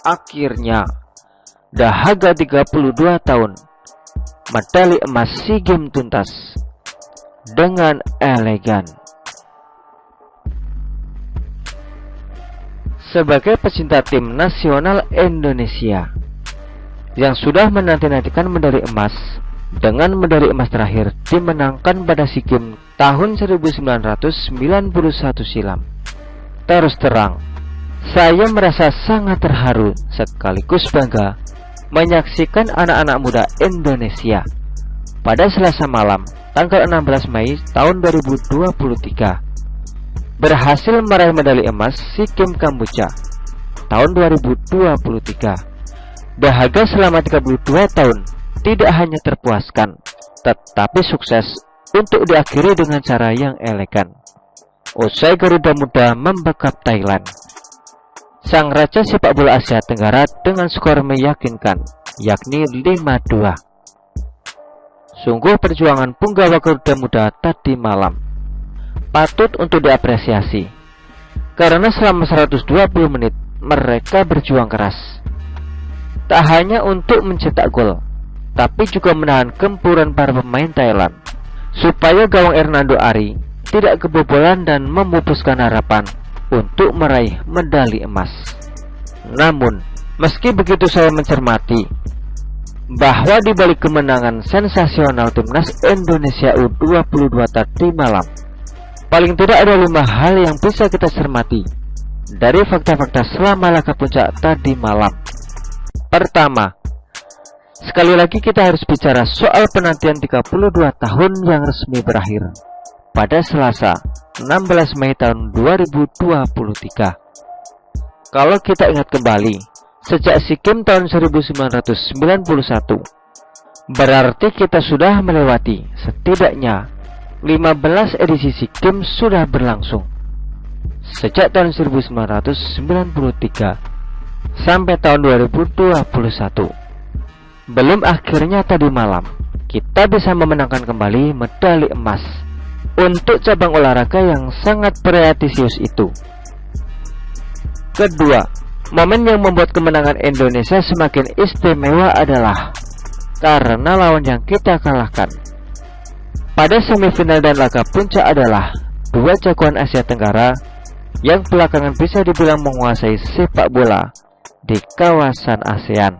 Akhirnya, dahaga 32 tahun, medali emas SEA Games tuntas dengan elegan. Sebagai pecinta tim nasional Indonesia yang sudah menanti-nantikan medali emas, dengan medali emas terakhir dimenangkan pada SEA Games tahun 1991 silam, terus terang, saya merasa sangat terharu sekaligus bangga menyaksikan anak-anak muda Indonesia pada Selasa malam tanggal 16 Mei tahun 2023 berhasil meraih medali emas SEA Games Kamboja tahun 2023. Dahaga selama 32 tahun tidak hanya terpuaskan, tetapi sukses untuk diakhiri dengan cara yang elegan. Usai Garuda Muda membekap Thailand, sang raja sepak bola Asia Tenggara dengan skor meyakinkan, yakni 5-2. Sungguh perjuangan punggawa Garuda Muda tadi malam patut untuk diapresiasi, karena selama 120 menit mereka berjuang keras, tak hanya untuk mencetak gol, tapi juga menahan gempuran para pemain Thailand, supaya gawang Hernando Ari tidak kebobolan dan memupuskan harapan untuk meraih medali emas. Namun, meski begitu saya mencermati bahwa di balik kemenangan sensasional timnas Indonesia U22 tadi malam, paling tidak ada 5 hal yang bisa kita cermati dari fakta-fakta selama laga puncak tadi malam. Pertama, sekali lagi kita harus bicara soal penantian 32 tahun yang resmi berakhir pada Selasa 16 Mei tahun 2023. Kalau kita ingat kembali, sejak SEA Games tahun 1991, berarti kita sudah melewati setidaknya 15 edisi SEA Games sudah berlangsung. Sejak tahun 1993 sampai tahun 2021. Belum akhirnya tadi malam, kita bisa memenangkan kembali medali emas untuk cabang olahraga yang sangat prestisius itu. Kedua, momen yang membuat kemenangan Indonesia semakin istimewa adalah karena lawan yang kita kalahkan pada semifinal dan laga puncak adalah dua jagoan Asia Tenggara yang belakangan bisa dibilang menguasai sepak bola di kawasan ASEAN.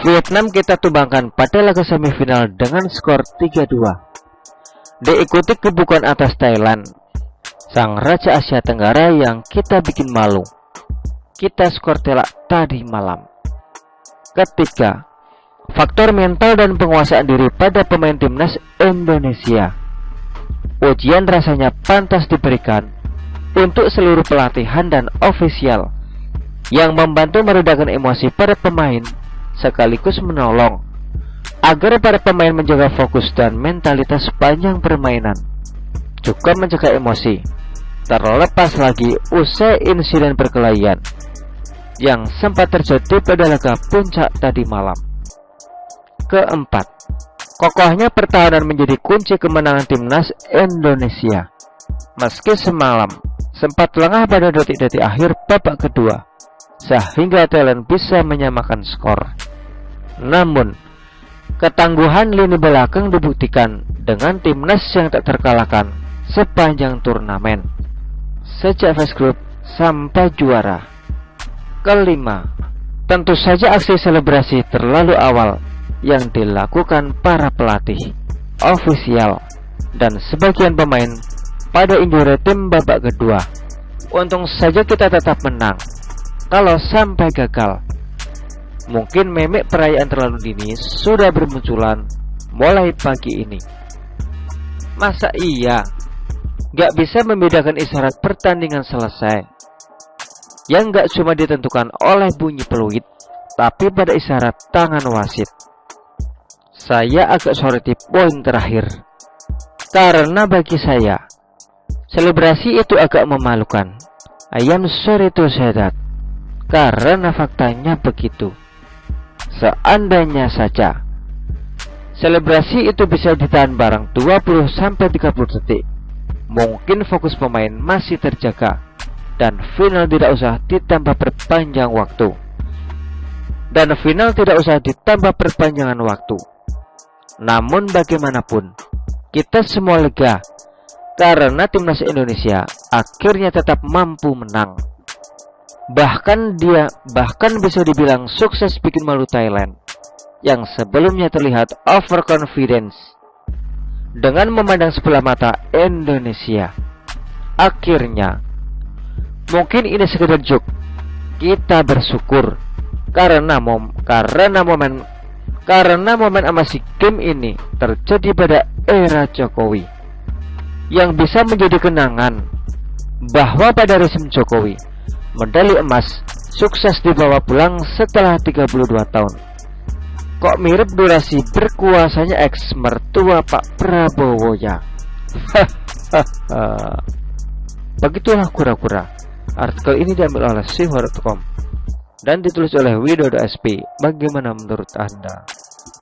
Vietnam kita tumbangkan pada laga semifinal dengan skor 3-2. Diikuti kebukuan atas Thailand, sang raja Asia Tenggara yang kita bikin malu. Kita skor telak tadi malam. Ketiga, faktor mental dan penguasaan diri pada pemain timnas Indonesia. Ujian rasanya pantas diberikan untuk seluruh pelatihan dan ofisial yang membantu meredakan emosi para pemain sekaligus menolong agar para pemain menjaga fokus dan mentalitas sepanjang permainan, juga mencegah emosi, terlepas lagi usai insiden perkelahian yang sempat terjadi pada laga puncak tadi malam. Keempat, kokohnya pertahanan menjadi kunci kemenangan timnas Indonesia. Meski semalam sempat lengah pada detik-detik akhir babak kedua, sehingga Thailand bisa menyamakan skor, namun ketangguhan lini belakang dibuktikan dengan timnas yang tak terkalahkan sepanjang turnamen, sejak phase group sampai juara. Kelima, tentu saja aksi selebrasi terlalu awal yang dilakukan para pelatih, ofisial, dan sebagian pemain pada injury tim babak kedua. Untung saja kita tetap menang. Kalau sampai gagal, mungkin meme perayaan terlalu dini sudah bermunculan mulai pagi ini. Masa iya gak bisa membedakan isyarat pertandingan selesai yang gak cuma ditentukan oleh bunyi peluit, tapi pada isyarat tangan wasit? Saya agak soroti poin terakhir, karena bagi saya selebrasi itu agak memalukan. I am sorry to say that, karena faktanya begitu. Seandainya saja Selebrasi itu bisa ditahan barang 20-30 detik. Mungkin fokus pemain masih terjaga, dan final tidak usah ditambah perpanjang waktu. Namun bagaimanapun, kita semua lega karena timnas Indonesia akhirnya tetap mampu menang. Bahkan bisa dibilang sukses bikin malu Thailand yang sebelumnya terlihat overconfidence dengan memandang sebelah mata Indonesia. Akhirnya, mungkin ini sekedar joke. Kita bersyukur karena momen amasi game ini terjadi pada era Jokowi, yang bisa menjadi kenangan bahwa pada rezim Jokowi, medali emas sukses dibawa pulang setelah 32 tahun. Kok mirip durasi berkuasanya ex mertua Pak Prabowo ya? Begitulah kura-kura. Artikel ini diambil oleh Sihor.com dan ditulis oleh Widodo SP. Bagaimana menurut Anda?